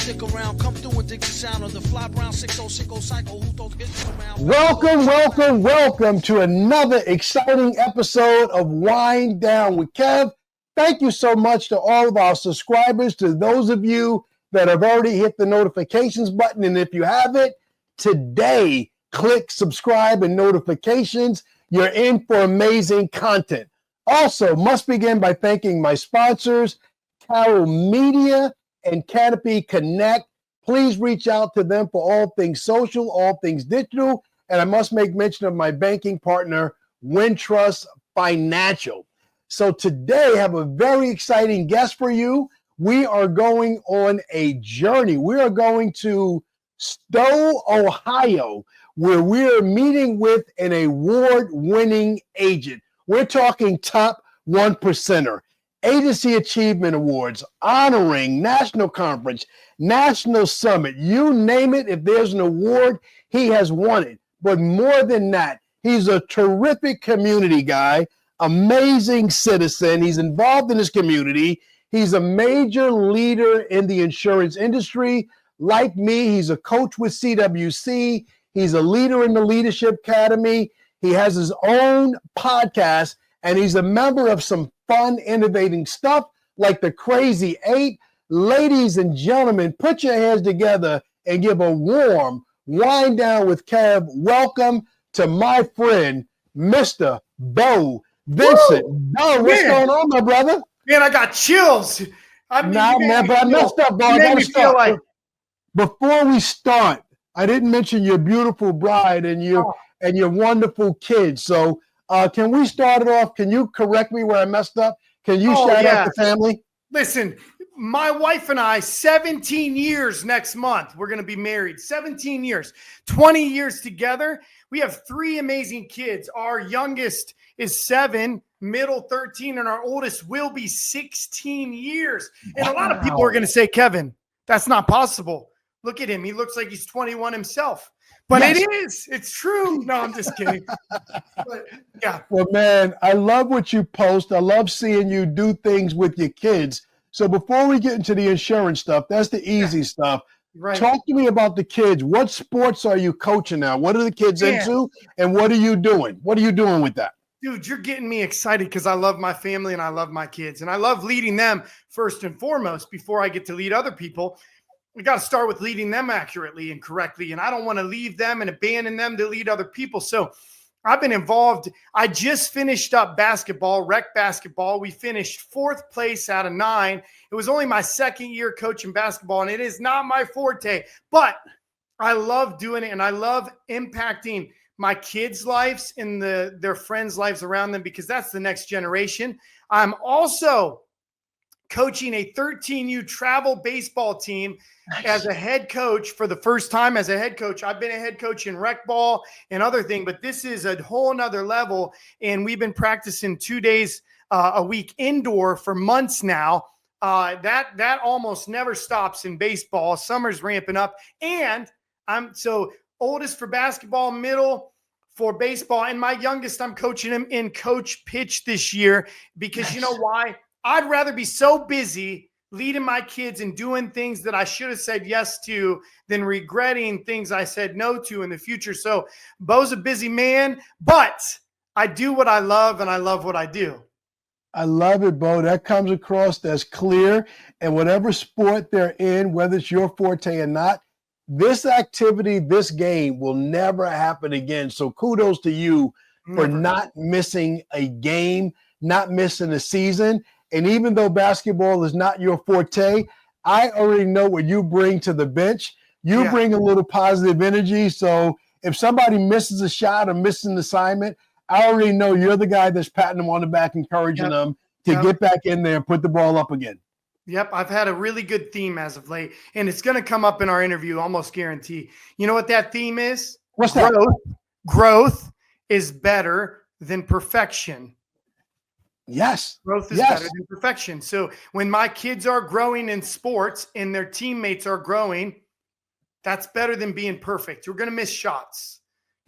stick around, come through and dig the sound of the fly brown 6060 cycle. Who throws hits around? Welcome to another exciting episode of Wine Down with Kev. Thank you so much to all of our subscribers, to those of you that have already hit the notifications button. And if you haven't, today, click subscribe and notifications. You're in for amazing content. Also, must begin by thanking my sponsors, Carol Media and Canopy Connect. Please reach out to them for all things social, all things digital. And I must make mention of my banking partner, Wintrust Financial. So today I have a very exciting guest for you. We are going on a journey. We are going to Stow, Ohio, where we're meeting with an award-winning agent. We're talking top 1%er. Agency Achievement Awards, honoring, national conference, national summit, you name it. If there's an award, he has won it. But more than that, he's a terrific community guy, amazing citizen. He's involved in his community. He's a major leader in the insurance industry. Like me, he's a coach with CWC. He's a leader in the Leadership Academy. He has his own podcast, and he's a member of some fun, innovating stuff like the Crazy Eight. Ladies and gentlemen, put your hands together and give a warm Wine Down with Kev. Welcome to my friend, Mr. Beau Vincent. Beau, what's going on, my brother? Man, I got chills. I messed up, bro. I gotta start. Before we start, I didn't mention your beautiful bride and your wonderful kids. So can we start it off? Can you correct me where I messed up? Can you shout out the family? Listen, my wife and I, 17 years next month. We're going to be married. 17 years, 20 years together. We have 3 amazing kids. Our youngest is 7, middle 13, and our oldest will be 16 years. And a lot of people are going to say, Kevin, that's not possible. Look at him. He looks like he's 21 himself. But yes. It is. It's true. No, I'm just kidding. But, yeah. Well, man, I love what you post. I love seeing you do things with your kids. So before we get into the insurance stuff, that's the easy stuff. Right. Talk to me about the kids. What sports are you coaching now? What are the kids into? And what are you doing? What are you doing with that? Dude, you're getting me excited because I love my family and I love my kids. And I love leading them first and foremost before I get to lead other people. We got to start with leading them accurately and correctly. And I don't want to leave them and abandon them to lead other people. So I've been involved. I just finished up basketball, rec basketball. We finished 4th place out of 9. It was only my 2nd year coaching basketball, and it is not my forte. But I love doing it, and I love impacting my kids' lives and their friends' lives around them because that's the next generation. I'm also coaching a 13U travel baseball team as a head coach for the first time as a head coach. I've been a head coach in rec ball and other things, but this is a whole nother level. And we've been practicing 2 days a week indoor for months now. That almost never stops in baseball. Summer's ramping up. And I'm so oldest for basketball, middle for baseball. And my youngest, I'm coaching him in coach pitch this year because you know why? I'd rather be so busy leading my kids and doing things that I should have said yes to than regretting things I said no to in the future. So Beau's a busy man, but I do what I love and I love what I do. I love it, Beau. That comes across as clear. And whatever sport they're in, whether it's your forte or not, this activity, this game will never happen again. So kudos to you for not missing a game, not missing a season. And even though basketball is not your forte, I already know what you bring to the bench. You bring a little positive energy. So if somebody misses a shot or misses an assignment, I already know you're the guy that's patting them on the back, encouraging them to get back in there and put the ball up again. Yep, I've had a really good theme as of late, and it's going to come up in our interview, almost guarantee. You know what that theme is? What's that? Growth is better than perfection. Yes. Growth is better than perfection. So when my kids are growing in sports and their teammates are growing, that's better than being perfect. You're going to miss shots.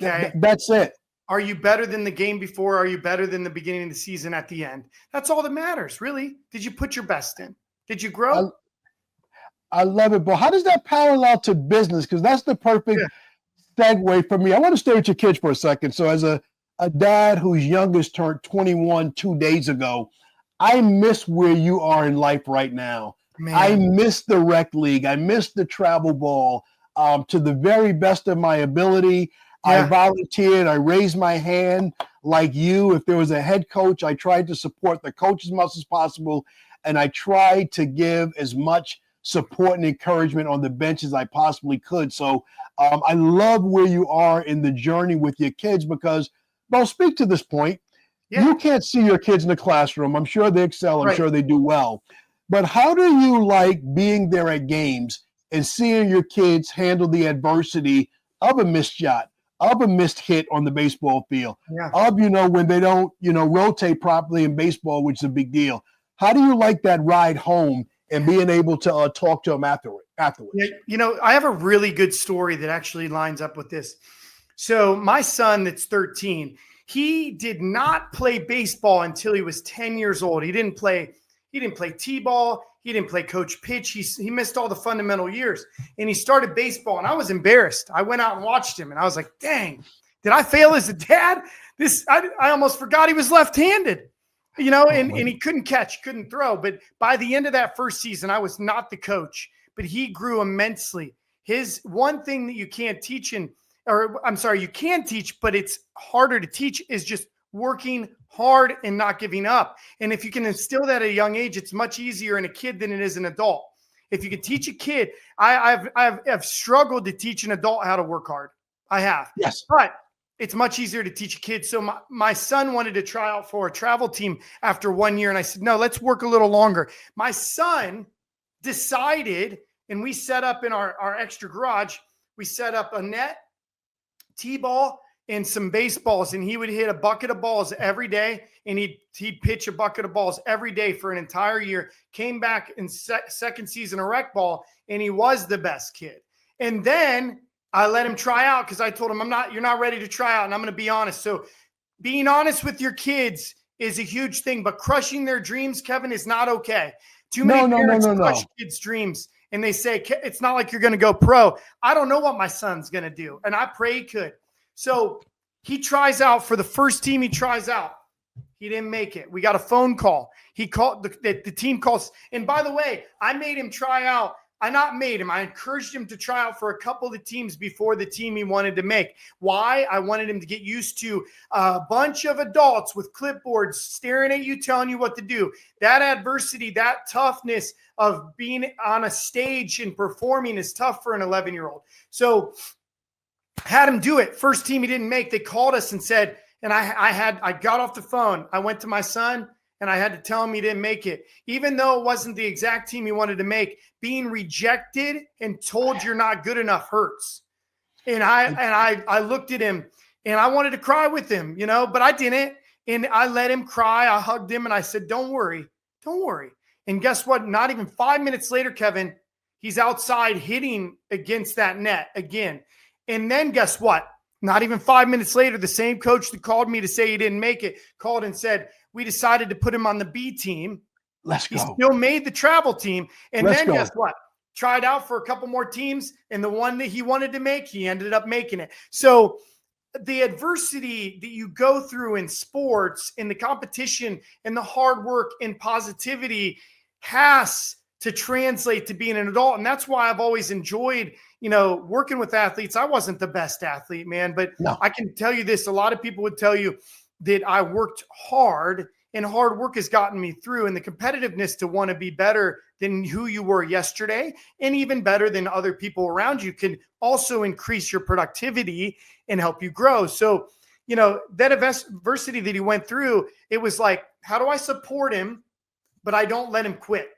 Okay. That's it. Are you better than the game before? Are you better than the beginning of the season at the end? That's all that matters, really. Did you put your best in? Did you grow? I love it. But how does that parallel to business? Because that's the perfect segue for me. I want to stay with your kids for a second. So as a dad whose youngest turned 21 2 days ago, I miss where you are in life right now. Man. I miss the rec league. I miss the travel ball. To the very best of my ability, I volunteered. I raised my hand like you. If there was a head coach, I tried to support the coach as much as possible. And I tried to give as much support and encouragement on the bench as I possibly could. So I love where you are in the journey with your kids because, well, speak to this point. You can't see your kids in the classroom. I'm sure they excel. I'm sure they do well. But how do you like being there at games and seeing your kids handle the adversity of a missed shot, of a missed hit on the baseball field, of, when they don't, rotate properly in baseball, which is a big deal? How do you like that ride home and being able to talk to them afterwards? Yeah, I have a really good story that actually lines up with this. So my son that's 13, he did not play baseball until he was 10 years old. He didn't play t-ball. He didn't play coach pitch. He missed all the fundamental years, and he started baseball, and I was embarrassed. I went out and watched him, and I was like, dang, did I fail as a dad? I almost forgot he was left-handed. And he couldn't catch, couldn't throw. But by the end of that first season, I was not the coach, but he grew immensely. His one thing that you can't teach you can teach, but it's harder to teach is just working hard and not giving up. And if you can instill that at a young age, it's much easier in a kid than it is an adult. If you can teach a kid, I've struggled to teach an adult how to work hard. I have. Yes. But it's much easier to teach a kid. So my son wanted to try out for a travel team after 1 year. And I said, no, let's work a little longer. My son decided, and we set up in our extra garage, we set up a net, t-ball, and some baseballs. And he would hit a bucket of balls every day. And he'd pitch a bucket of balls every day for an entire year. Came back in second season of rec ball, and he was the best kid. And then I let him try out because I told him, you're not ready to try out. And I'm going to be honest. So being honest with your kids is a huge thing, but crushing their dreams, Kevin, is not okay. Too many parents crush kids' dreams, and they say, it's not like you're going to go pro. I don't know what my son's going to do, and I pray he could. So he tries out for the first team he tries out. He didn't make it. We got a phone call. He called, the team calls. And by the way, I made him try out. I encouraged him to try out for a couple of teams before the team he wanted to make. Why? I wanted him to get used to a bunch of adults with clipboards staring at you, telling you what to do. That adversity, that toughness of being on a stage and performing is tough for an 11-year-old. So had him do it. First team he didn't make. They called us and said, and I got off the phone. I went to my son, and I had to tell him he didn't make it. Even though it wasn't the exact team he wanted to make, being rejected and told you're not good enough hurts. And I looked at him, and I wanted to cry with him, but I didn't. And I let him cry. I hugged him, and I said, don't worry. And guess what? Not even 5 minutes later, Kevin, he's outside hitting against that net again. And then guess what? Not even 5 minutes later, the same coach that called me to say he didn't make it called and said, we decided to put him on the B team. Let's go. He still made the travel team. And guess what? Tried out for a couple more teams. And the one that he wanted to make, he ended up making it. So the adversity that you go through in sports, in the competition, and the hard work and positivity has to translate to being an adult. And that's why I've always enjoyed, working with athletes. I wasn't the best athlete, man, but I can tell you this. A lot of people would tell you that I worked hard, and hard work has gotten me through, and the competitiveness to want to be better than who you were yesterday and even better than other people around you can also increase your productivity and help you grow. So, that adversity that he went through, it was like, how do I support him, but I don't let him quit?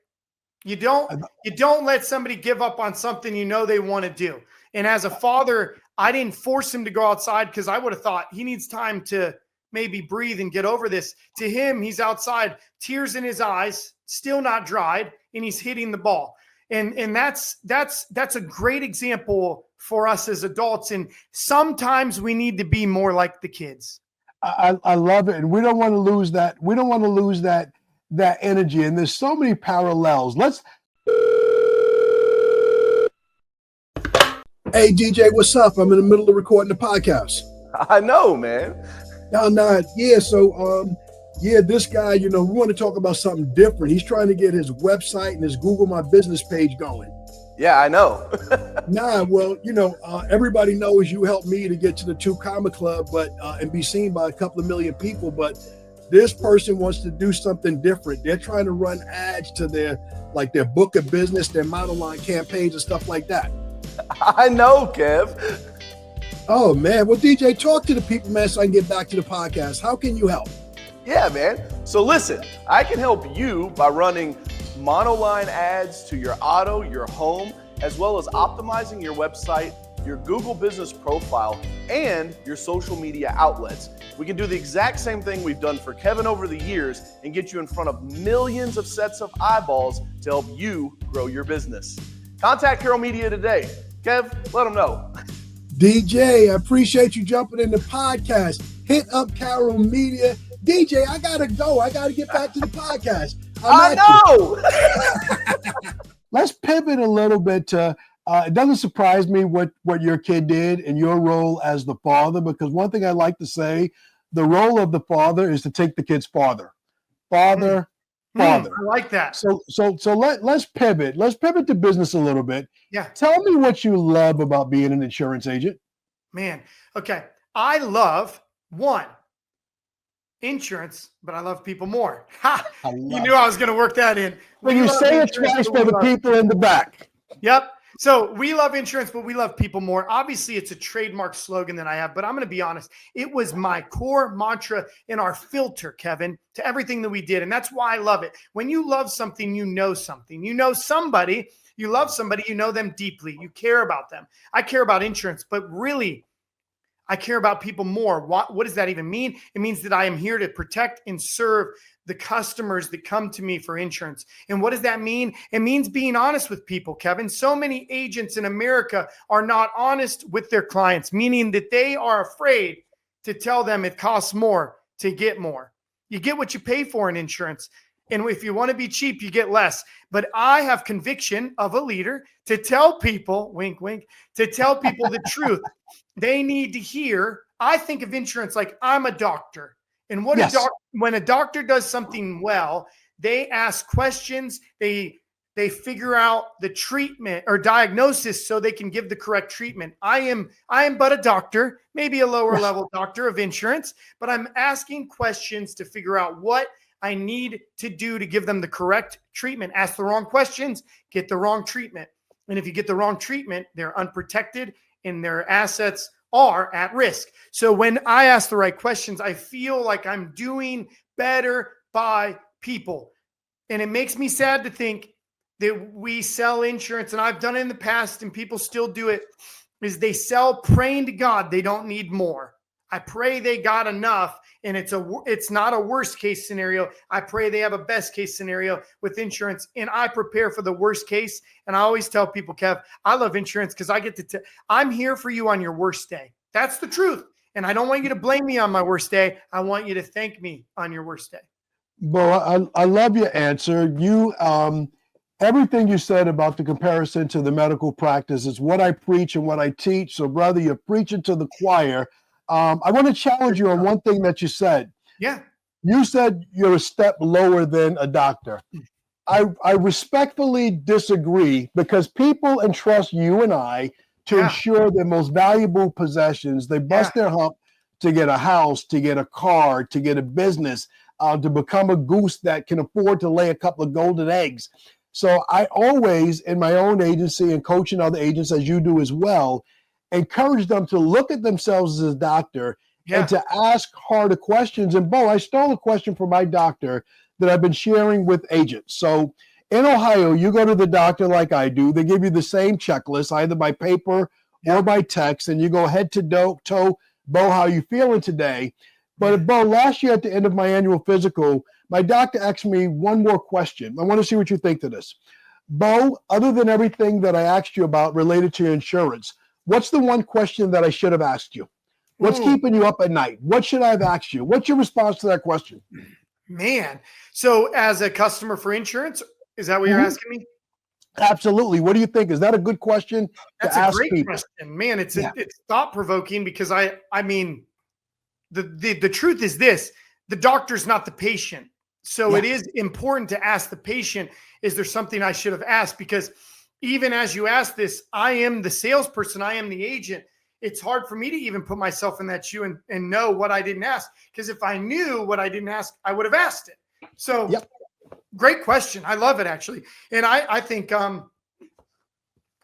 You don't let somebody give up on something they want to do. And as a father, I didn't force him to go outside because I would have thought he needs time to maybe breathe and get over this. To him, he's outside, tears in his eyes, still not dried, and he's hitting the ball. And that's a great example for us as adults. And sometimes we need to be more like the kids. I love it. And we don't want to lose that. We don't want to lose that energy. And there's so many parallels. Hey, DJ, what's up? I'm in the middle of recording the podcast. I know, man. No, yeah. So, this guy, we want to talk about something different. He's trying to get his website and his Google My Business page going. Yeah, I know. Everybody knows you helped me to get to the 2 Comma Club, and be seen by a couple of million people. But this person wants to do something different. They're trying to run ads to their book of business, their model line campaigns and stuff like that. I know, Kev. Oh, man. Well, DJ, talk to the people, man, so I can get back to the podcast. How can you help? Yeah, man. So listen, I can help you by running monoline ads to your auto, your home, as well as optimizing your website, your Google business profile, and your social media outlets. We can do the exact same thing we've done for Kevin over the years and get you in front of millions of sets of eyeballs to help you grow your business. Contact Carroll Media today. Kev, let them know. DJ, I appreciate you jumping in the podcast. Hit up Carroll Media. DJ, I got to go. I got to get back to the podcast. I know. Let's pivot a little bit to, it doesn't surprise me what your kid did in your role as the father, because one thing I like to say, the role of the father is to take the kids farther. Father. I like that. So let's pivot. Let's pivot to business a little bit. Yeah. Tell me what you love about being an insurance agent. Man. Okay. I love insurance, but I love people more. You knew I was going to work that in. When you say it twice for the people in the back. Yep. So we love insurance, but we love people more. Obviously, it's a trademark slogan that I have, but I'm going to be honest. It was my core mantra in our filter, Kevin, to everything that we did. And that's why I love it. When you love something, you know something. You know somebody, you love somebody, you know them deeply. You care about them. I care about insurance, but really, I care about people more. What does that even mean? It means that I am here to protect and serve the customers that come to me for insurance. And what does that mean? It means being honest with people, Kevin. So many agents in America are not honest with their clients, meaning that they are afraid to tell them it costs more to get more. You get what you pay for in insurance. And if you want to be cheap, you get less. But I have conviction of a leader to tell people, wink, wink, to tell people the truth. They need to hear. I think of insurance like I'm a doctor. And when a doctor does something well, they ask questions. They figure out the treatment or diagnosis so they can give the correct treatment. I am but a doctor, maybe a lower level doctor of insurance, but I'm asking questions to figure out what I need to do to give them the correct treatment. Ask the wrong questions, get the wrong treatment. And if you get the wrong treatment, they're unprotected and their assets are at risk. So when I ask the right questions, I feel like I'm doing better by people. And it makes me sad to think that we sell insurance, and I've done it in the past and people still do it, is they sell praying to God they don't need more. I pray they got enough, and it's not a worst case scenario. I pray they have a best case scenario with insurance, and I prepare for the worst case. And I always tell people, Kev, I love insurance because I get to I'm here for you on your worst day. That's the truth. And I don't want you to blame me on my worst day. I want you to thank me on your worst day. Well, I love your answer. You everything you said about the comparison to the medical practice is what I preach and what I teach. So, brother, you're preaching to the choir. I want to challenge you on one thing that you said. Yeah. You said you're a step lower than a doctor. I respectfully disagree, because people entrust you and I to ensure their most valuable possessions. They bust their hump to get a house, to get a car, to get a business, to become a goose that can afford to lay a couple of golden eggs. So I always, in my own agency and coaching other agents, as you do as well, encourage them to look at themselves as a doctor and to ask harder questions. And Beau, I stole a question from my doctor that I've been sharing with agents. So in Ohio, you go to the doctor like I do. They give you the same checklist, either by paper or by text, and you go head to toe, Beau, how you feeling today? But Beau, last year at the end of my annual physical, my doctor asked me one more question. I want to see what you think to this. Beau, other than everything that I asked you about related to your insurance, what's the one question that I should have asked you? What's keeping you up at night? What should I have asked you? What's your response to that question? Man. So as a customer for insurance, is that what you're asking me? Absolutely. What do you think? Is that a good question That's to a ask great people? question, man. It's Yeah. it's thought provoking because I mean, the truth is this: the doctor's not the patient, so Yeah. it is important to ask the patient, is there something I should have asked? Because even as you ask this, I am the salesperson, I am the agent. It's hard for me to even put myself in that shoe and know what I didn't ask. Because if I knew what I didn't ask, I would have asked it. So Yep. great question. I love it, actually. And I think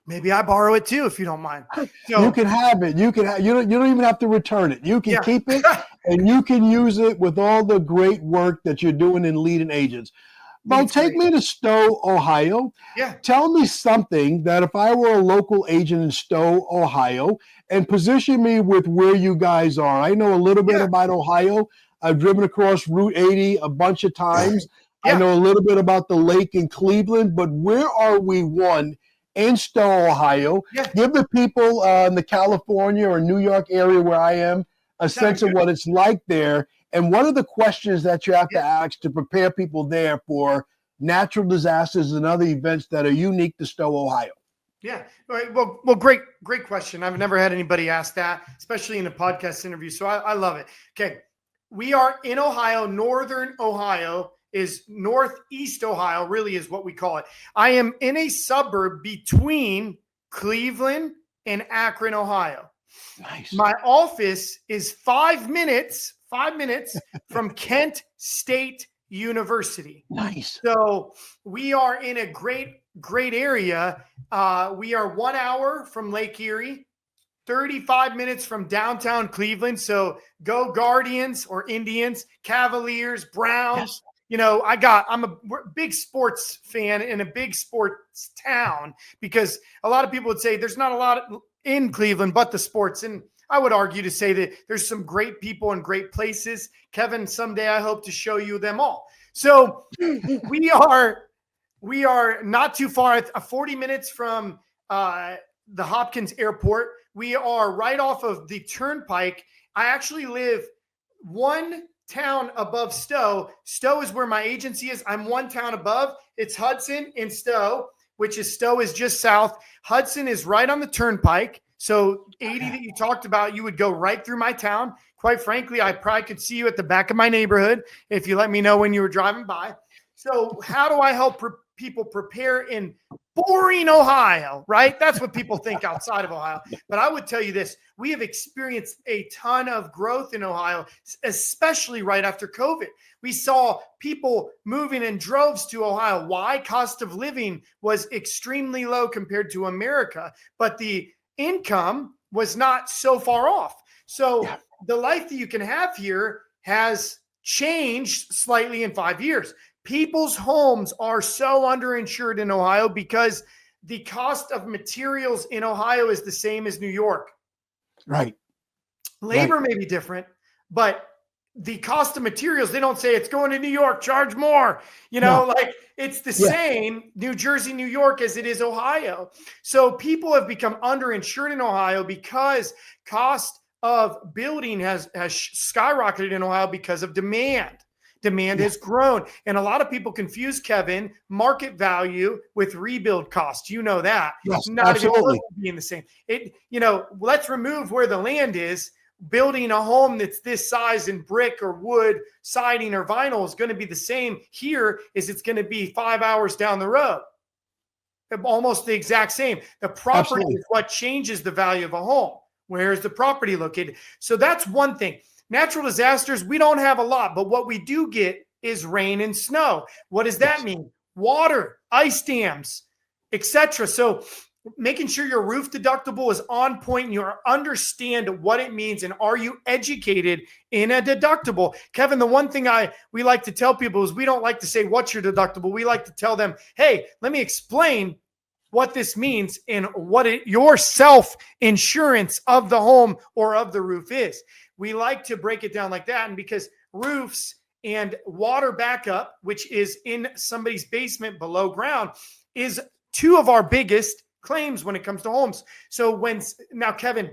maybe I borrow it too, if you don't mind. So, You can have it. You can. You don't even have to return it. You can yeah. keep it, and you can use it with all the great work that you're doing in leading agents. Well, take me to Stow, Ohio. Yeah. Tell me something that if I were a local agent in Stow, Ohio, and position me with where you guys are. I know a little bit Yeah. about Ohio. I've driven across Route 80 a bunch of times. I Yeah. know a little bit about the lake in Cleveland, but where are we, one, in Stow, Ohio? Yeah. Give the people in the California or New York area where I am a sense of what it's like there. And what are the questions that you have to ask to prepare people there for natural disasters and other events that are unique to Stow, Ohio? Yeah. All right. Well, great question. I've never had anybody ask that, especially in a podcast interview. So I love it. Okay. We are in Ohio. Northern Ohio is northeast Ohio, really is what we call it. I am in a suburb between Cleveland and Akron, Ohio. Nice. My office is 5 minutes from Kent State University. Nice. So we are in a great area. We are 1 hour from Lake Erie, 35 minutes from downtown Cleveland. So go Guardians or Indians, Cavaliers, Browns. You know, I'm a big sports fan in a big sports town, because a lot of people would say there's not a lot in Cleveland but the sports. And I would argue to say that there's some great people and great places. Kevin, someday I hope to show you them all. So we are not too far, 40 minutes from the Hopkins Airport. We are right off of the Turnpike. I actually live one town above Stow. Stow is where my agency is. I'm one town above. It's Hudson and Stow, which is Stow is just south. Hudson is right on the Turnpike. So 80 that you talked about, you would go right through my town. Quite frankly, I probably could see you at the back of my neighborhood if you let me know when you were driving by. So how do I help people prepare in boring Ohio, right? That's what people think outside of Ohio. But I would tell you this, we have experienced a ton of growth in Ohio, especially right after COVID. We saw people moving in droves to Ohio. Why? Cost of living was extremely low compared to America, but the income was not so far off. So the life that you can have here has changed slightly in 5 years. People's homes are so underinsured in Ohio because the cost of materials in Ohio is the same as New York. Right. Labor may be different, but the cost of materials, they don't say it's going to New York, charge more. You know, like it's the same New Jersey, New York as it is Ohio. So people have become underinsured in Ohio because cost of building has skyrocketed in Ohio because of demand. Demand has grown. And a lot of people confuse, Kevin, market value with rebuild cost. You know that. Yes, not absolutely. being the same. Let's remove where the land is. Building a home that's this size in brick or wood, siding or vinyl is going to be the same here as it's going to be 5 hours down the road. Almost the exact same. The property is what changes the value of a home. Where is the property located? So that's one thing. Natural disasters, we don't have a lot, but what we do get is rain and snow. What does that mean? Water, ice dams, etc. So making sure your roof deductible is on point and you understand what it means, and are you educated in a deductible? Kevin, the one thing we like to tell people is we don't like to say, what's your deductible? We like to tell them, hey, let me explain what this means and what your self-insurance of the home or of the roof is. We like to break it down like that. And because roofs and water backup, which is in somebody's basement below ground, is two of our biggest claims when it comes to homes. So now, Kevin,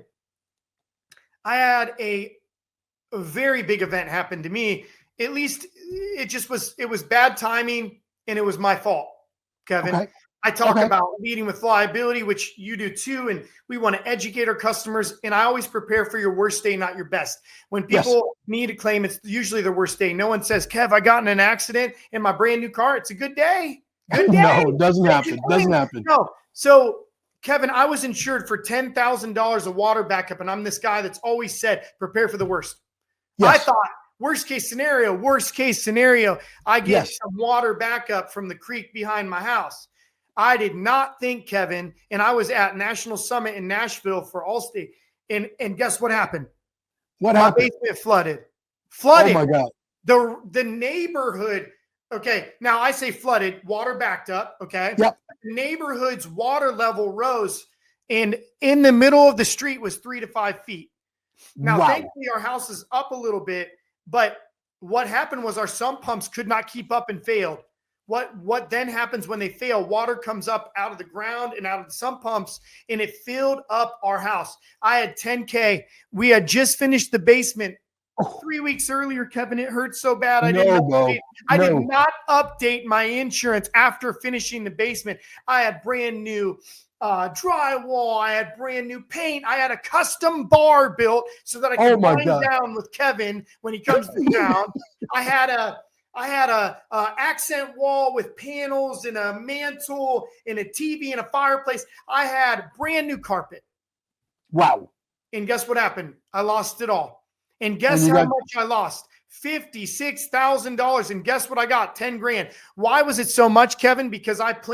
I had a very big event happen to me. At least it was bad timing and it was my fault, Kevin. Okay. I talk about leading with liability, which you do too. And we want to educate our customers. And I always prepare for your worst day, not your best. When people need a claim, it's usually their worst day. No one says, Kev, I got in an accident in my brand new car. It's a good day. Good day. No, it doesn't happen. Doesn't happen. No. So, Kevin, I was insured for $10,000 of water backup. And I'm this guy that's always said, prepare for the worst. Yes. I thought, worst case scenario, I get some water backup from the creek behind my house. I did not think, Kevin, and I was at National Summit in Nashville for Allstate, and guess what happened? What happened? My basement flooded. Oh my God. The neighborhood. Okay, now I say flooded, water backed up. Okay. Yep. The neighborhood's water level rose, and in the middle of the street was 3 to 5 feet. Now, thankfully, our house is up a little bit, but what happened was our sump pumps could not keep up and failed. What then happens when they fail? Water comes up out of the ground and out of the sump pumps, and it filled up our house. I had 10K. We had just finished the basement 3 weeks earlier, Kevin. It hurt so bad. I did not update my insurance after finishing the basement. I had brand new drywall. I had brand new paint. I had a custom bar built so that I could wind down with Kevin when he comes to town. I had a accent wall with panels and a mantle and a TV and a fireplace. I had brand new carpet. Wow. And guess what happened? I lost it all. And guess how much I lost? $56,000. And guess what I got? 10 grand. Why was it so much, Kevin? Because I didn't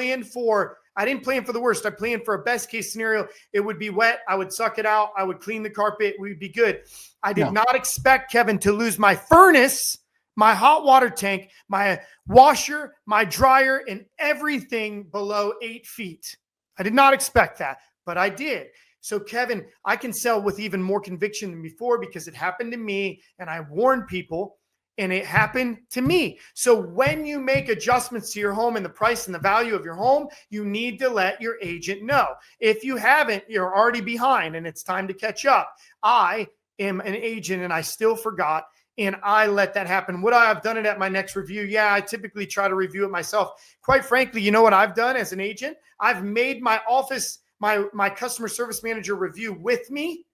plan for the worst. I planned for a best case scenario. It would be wet. I would suck it out. I would clean the carpet. We'd be good. I did not expect, Kevin, to lose my furnace, my hot water tank, my washer, my dryer, and everything below 8 feet. I did not expect that, but I did. So, Kevin, I can sell with even more conviction than before because it happened to me, and I warned people, and it happened to me. So when you make adjustments to your home and the price and the value of your home, you need to let your agent know. If you haven't, you're already behind, and it's time to catch up. I am an agent, and I still forgot. And I let that happen. Would I have done it at my next review? Yeah, I typically try to review it myself. Quite frankly, you know what I've done as an agent? I've made my office, my customer service manager review with me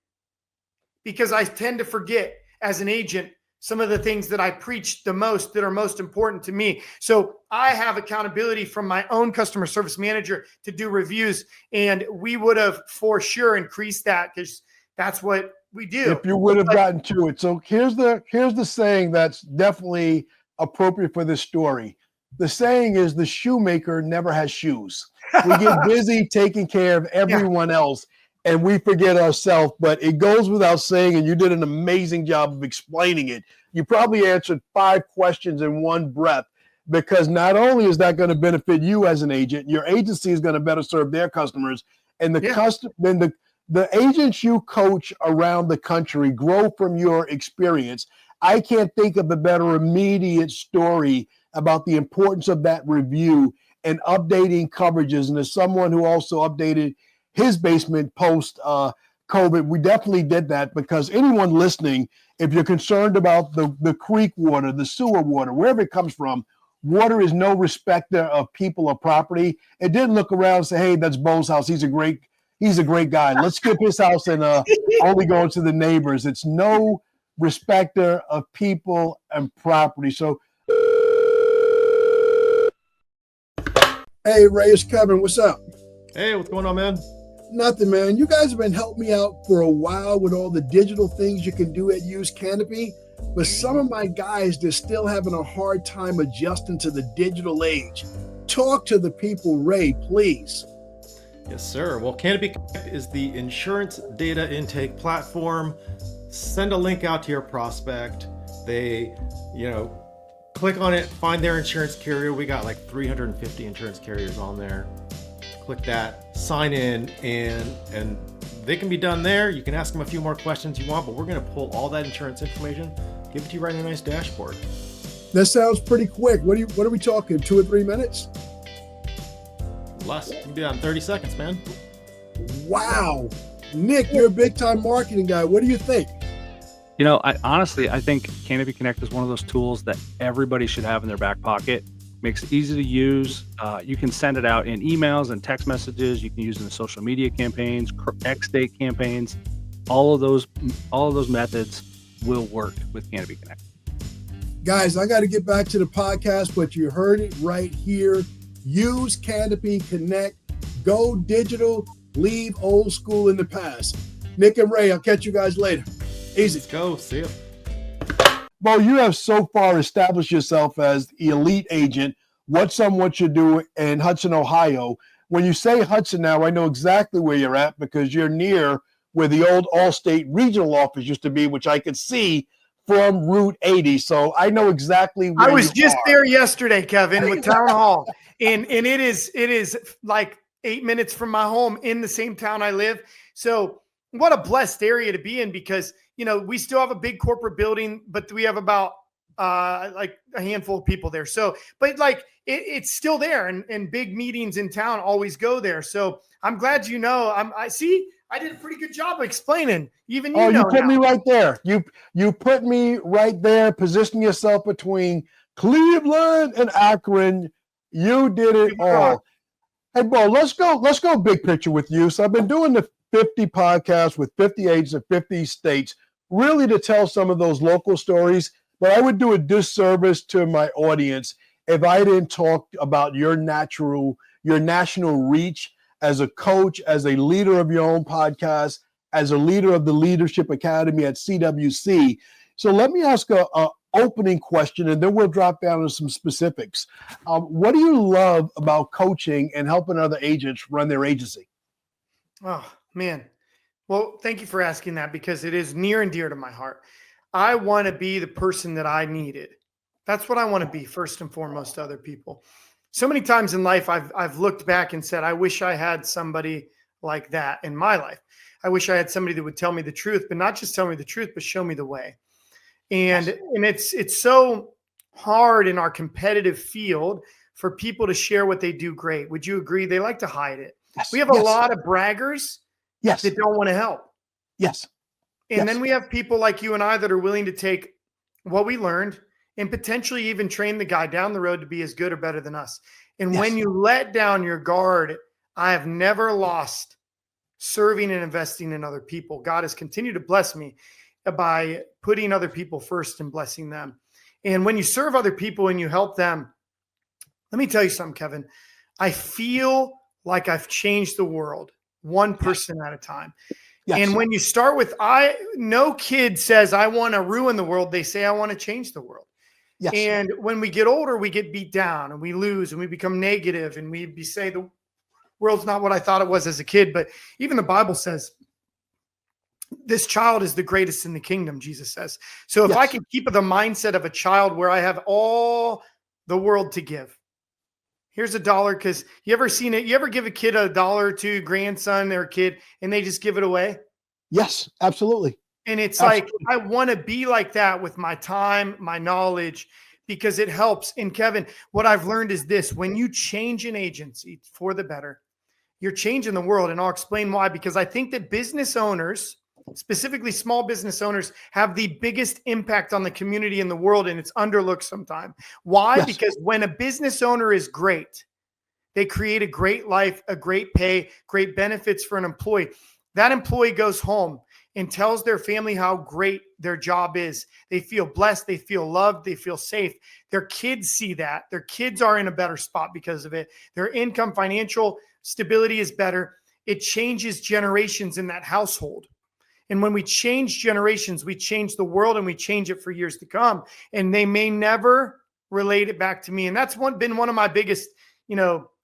because I tend to forget as an agent some of the things that I preach the most that are most important to me. So I have accountability from my own customer service manager to do reviews, and we would have for sure increased that because that's what we do. If you would have gotten to it. So here's the saying that's definitely appropriate for this story. The saying is the shoemaker never has shoes. We get busy taking care of everyone else and we forget ourselves, but it goes without saying, and you did an amazing job of explaining it. You probably answered 5 questions in one breath because not only is that going to benefit you as an agent, your agency is going to better serve their customers, and the agents you coach around the country grow from your experience. I can't think of a better immediate story about the importance of that review and updating coverages. And as someone who also updated his basement post COVID, we definitely did that because anyone listening, if you're concerned about the creek water, the sewer water, wherever it comes from, water is no respecter of people or property. It didn't look around and say, hey, that's Beau's house. He's a great guy. Let's skip his house and only go to the neighbors. It's no respecter of people and property. So, hey, Ray, it's Kevin. What's up? Hey, what's going on, man? Nothing, man. You guys have been helping me out for a while with all the digital things you can do at Use Canopy, but some of my guys, they're still having a hard time adjusting to the digital age. Talk to the people, Ray, please. Yes, sir. Well, Canopy Connect is the insurance data intake platform. Send a link out to your prospect. They, click on it, find their insurance carrier. We got like 350 insurance carriers on there. Click that, sign in, and they can be done there. You can ask them a few more questions you want, but we're going to pull all that insurance information, give it to you right in a nice dashboard. That sounds pretty quick. What are we talking? 2 or 3 minutes? Less. You can do that in 30 seconds, man. Wow. Nick, you're a big time marketing guy. What do you think? I think Canopy Connect is one of those tools that everybody should have in their back pocket. Makes it easy to use. You can send it out in emails and text messages. You can use it in social media campaigns, X date campaigns. All of those methods will work with Canopy Connect. Guys, I got to get back to the podcast, but you heard it right here. Use Canopy Connect. Go digital. Leave old school in the past. Nick and Ray, I'll catch you guys later. Easy. Let's go. See ya. Well, you have so far established yourself as the elite agent. What you do in Hudson, Ohio. When you say Hudson now, I know exactly where you're at because you're near where the old Allstate regional office used to be, which I could see from Route 80. So I know exactly where I was just are. there yesterday, Kevin, with Town Hall. And it is like 8 minutes from my home in the same town I live. So what a blessed area to be in because, you know, we still have a big corporate building, but we have about like a handful of people there. So, but like it's still there and big meetings in town always go there. So I'm glad, you know, I did a pretty good job of explaining. Even you put me right there. You put me right there, positioning yourself between Cleveland and Akron. You did it all. Hey, Beau, let's go big picture with you. So I've been doing the 50 podcasts with 50 agents in 50 states, really to tell some of those local stories. But I would do a disservice to my audience if I didn't talk about your national reach as a coach, as a leader of your own podcast, as a leader of the Leadership Academy at CWC. So let me ask a opening question, and then we'll drop down to some specifics. What do you love about coaching and helping other agents run their agency? Oh, man. Well, thank you for asking that because it is near and dear to my heart. I want to be the person that I needed. That's what I want to be first and foremost to other people. So many times in life, I've looked back and said, I wish I had somebody like that in my life. I wish I had somebody that would tell me the truth, but not just tell me the truth, but show me the way. And it's so hard in our competitive field for people to share what they do great. Would you agree? They like to hide it. Yes. We have a lot of braggers that don't want to help. Yes. And then we have people like you and I that are willing to take what we learned and potentially even train the guy down the road to be as good or better than us. And when you let down your guard, I have never lost serving and investing in other people. God has continued to bless me by putting other people first and blessing them. And when you serve other people and you help them, let me tell you something, Kevin. I feel like I've changed the world one person at a time. Yes. And when you start with, no kid says, I want to ruin the world. They say, I want to change the world. Yes. And when we get older, we get beat down and we lose and we become negative and we say the world's not what I thought it was as a kid. But even the Bible says this child is the greatest in the kingdom, Jesus says. So if I can keep the mindset of a child where I have all the world to give, here's $1, because you ever seen it? You ever give a kid $1 to grandson or kid and they just give it away? Yes, absolutely. And it's like, I want to be like that with my time, my knowledge, because it helps. And Kevin, what I've learned is this: when you change an agency for the better, you're changing the world. And I'll explain why, because I think that business owners, specifically small business owners, have the biggest impact on the community in the world. And it's underlooked sometimes. Why? Yes. Because when a business owner is great, they create a great life, a great pay, great benefits for an employee. That employee goes home and tells their family how great their job is. They feel blessed. They feel loved. They feel safe. Their kids see that. Their kids are in a better spot because of it. Their income, financial stability is better. It changes generations in that household. And when we change generations, we change the world and we change it for years to come. And they may never relate it back to me. And that's been one of my biggest,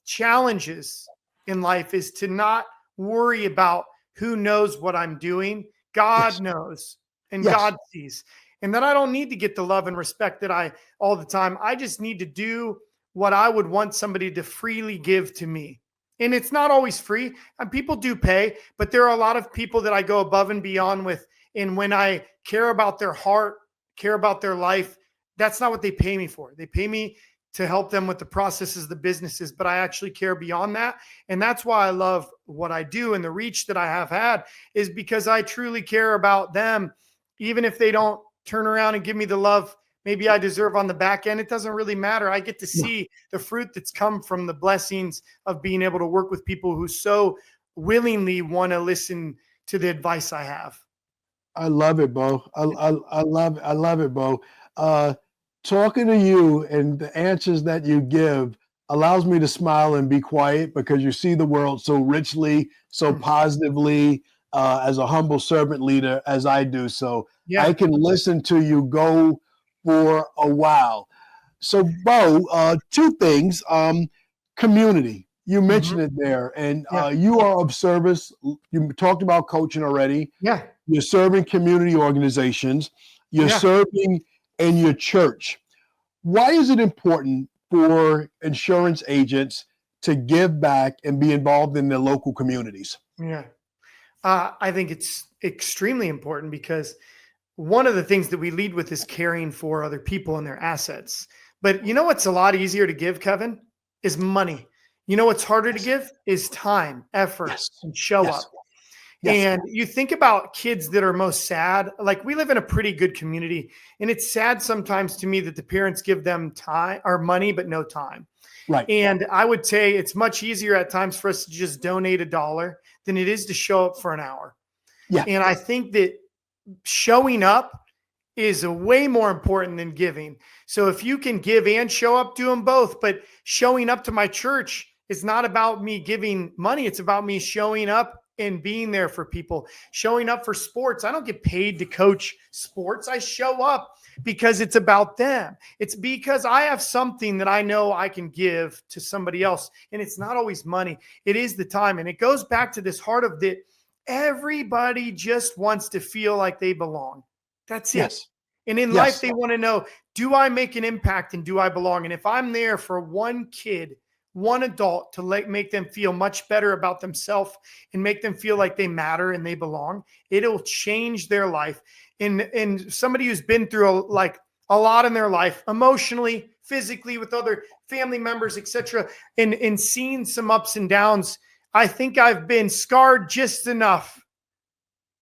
challenges in life, is to not worry about who knows what I'm doing. God knows, and God sees. And that I don't need to get the love and respect that I all the time. I just need to do what I would want somebody to freely give to me. And it's not always free. And people do pay, but there are a lot of people that I go above and beyond with. And when I care about their heart, care about their life, that's not what they pay me for. They pay me to help them with the processes, the businesses, but I actually care beyond that. And that's why I love what I do, and the reach that I have had is because I truly care about them. Even if they don't turn around and give me the love maybe I deserve on the back end. It doesn't really matter. I get to see the fruit that's come from the blessings of being able to work with people who so willingly want to listen to the advice I have. I love it, Beau. I love it, Beau. Talking to you and the answers that you give allows me to smile and be quiet because you see the world so richly, so positively, as a humble servant leader as I do. So I can listen to you go for a while. So Beau, two things. Community. You mentioned it there, and you are of service. You talked about coaching already. Yeah. You're serving community organizations. You're serving in your church. Why is it important for insurance agents to give back and be involved in their local communities? Yeah. I think it's extremely important because one of the things that we lead with is caring for other people and their assets. But you know what's a lot easier to give, Kevin, is money. You know what's harder to give is time, effort, and show up. And you think about kids that are most sad. Like, we live in a pretty good community, and it's sad sometimes to me that the parents give them time or money, but no time. Right. And I would say it's much easier at times for us to just donate $1 than it is to show up for an hour. Yeah. And I think that showing up is way more important than giving. So if you can give and show up, do them both. But showing up to my church is not about me giving money. It's about me showing up and being there for people. Showing up for sports. I don't get paid to coach sports. I show up because it's about them. It's because I have something that I know I can give to somebody else. And it's not always money. It is the time. And it goes back to this heart of that everybody just wants to feel like they belong. That's it. And in life, they want to know, do I make an impact and do I belong? And if I'm there for one kid, one adult, to make them feel much better about themselves and make them feel like they matter and they belong, it'll change their life. And somebody who's been through a lot in their life, emotionally, physically, with other family members, etc., and seeing some ups and downs, I think I've been scarred just enough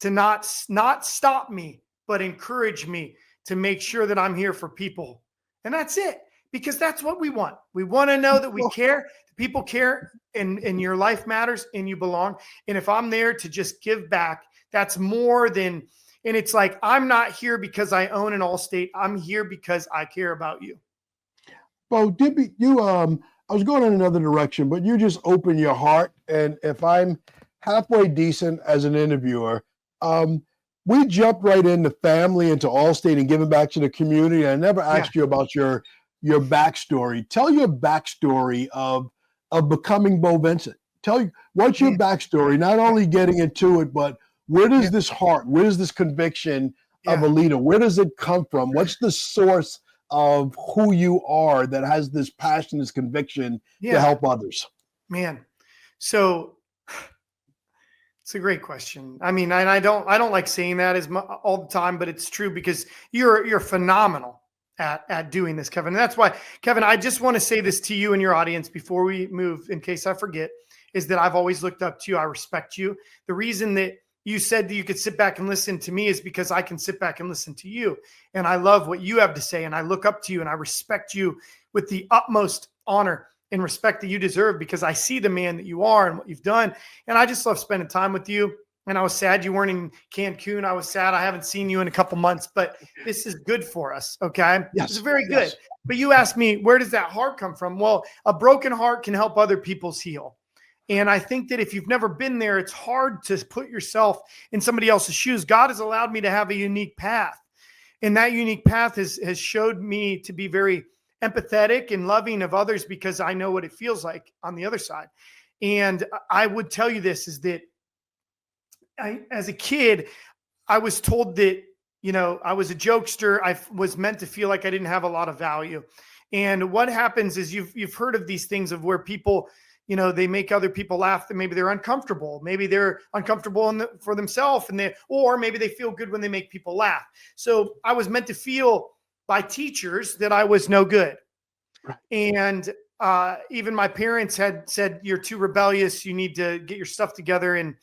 to not stop me, but encourage me to make sure that I'm here for people. And that's it. Because that's what we want. We want to know that we care, people care, and your life matters and you belong. And if I'm there to just give back, that's more than, and it's like, I'm not here because I own an Allstate. I'm here because I care about you. Well, I was going in another direction, but you just open your heart. And if I'm halfway decent as an interviewer, we jumped right into family, into Allstate and giving back to the community. I never asked you about your backstory. Tell your backstory of becoming Beau Vincent. Tell you what's your backstory, not only getting into it, but where does this heart, where does this conviction of a leader, where does it come from? What's the source of who you are that has this passion, this conviction to help others? Man, so it's a great question. I mean, and I don't like saying that all the time, but it's true because you're phenomenal at doing this, Kevin. And that's why, Kevin, I just want to say this to you and your audience before we move, in case I forget, is that I've always looked up to you. I respect you. The reason that you said that you could sit back and listen to me is because I can sit back and listen to you. And I love what you have to say. And I look up to you and I respect you with the utmost honor and respect that you deserve, because I see the man that you are and what you've done. And I just love spending time with you. And I was sad you weren't in Cancun. I was sad I haven't seen you in a couple months, but this is good for us, okay? Yes. It's very good. But you asked me, where does that heart come from? Well, a broken heart can help other people's heal. And I think that if you've never been there, it's hard to put yourself in somebody else's shoes. God has allowed me to have a unique path. And that unique path has showed me to be very empathetic and loving of others because I know what it feels like on the other side. And I would tell you this is that as a kid, I was told that, I was a jokester. I was meant to feel like I didn't have a lot of value. And what happens is you've heard of these things of where people, they make other people laugh, that maybe they're uncomfortable. Maybe they're uncomfortable for themselves, or maybe they feel good when they make people laugh. So I was meant to feel by teachers that I was no good. Right. And even my parents had said, you're too rebellious. You need to get your stuff together. And